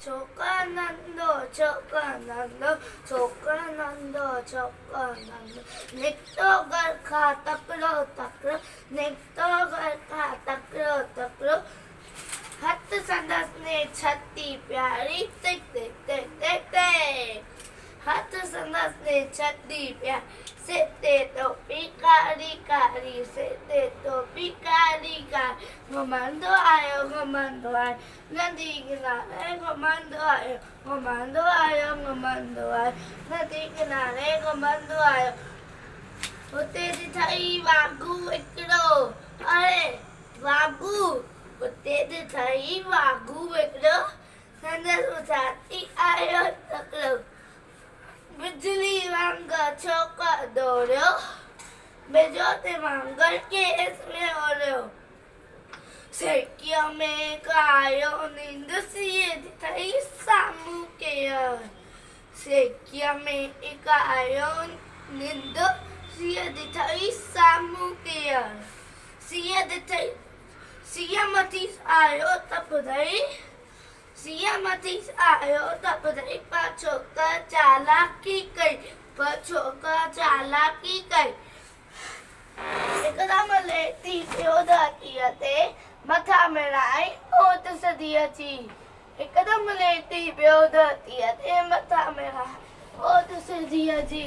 Chocanando, chocanando, chocanando, chocanando. Necto garka takro takro, necto garka takro takro. हथ संदस ने छत्ती प्यारी टिक टिक टिक टिक टिक हथ संदस ने छत्ती प्यारी सिते तो पिकारी कारी सिते तो पिकारी कारी घुमंदो आयो नदी किनारे घुमंदो आयो नदी किनारे घुमंदो आयो उते दिखाई वागू इकड़ो अरे वागू उते दिखाई वागू इकड़ो संदस उछाती आयो तकड़ो बिजली वांगा चौका दौड़ो बेजो ते मंगल के इसमें ओलो सेकिया में कायो नींद सिए दिखाई सामू के सेकिया में कायो नींद सिए दिखाई सामू के सिए दिखाई सिया मतीस आयो तपदई सिया मतीस आयो तपदई पाछो का चालाकी कई एकदम लेती प्योदाती ते मथा में लाई ओत सदिया ची एकदम लेती प्योदाती ते मथा में लाई ओत सदिया जी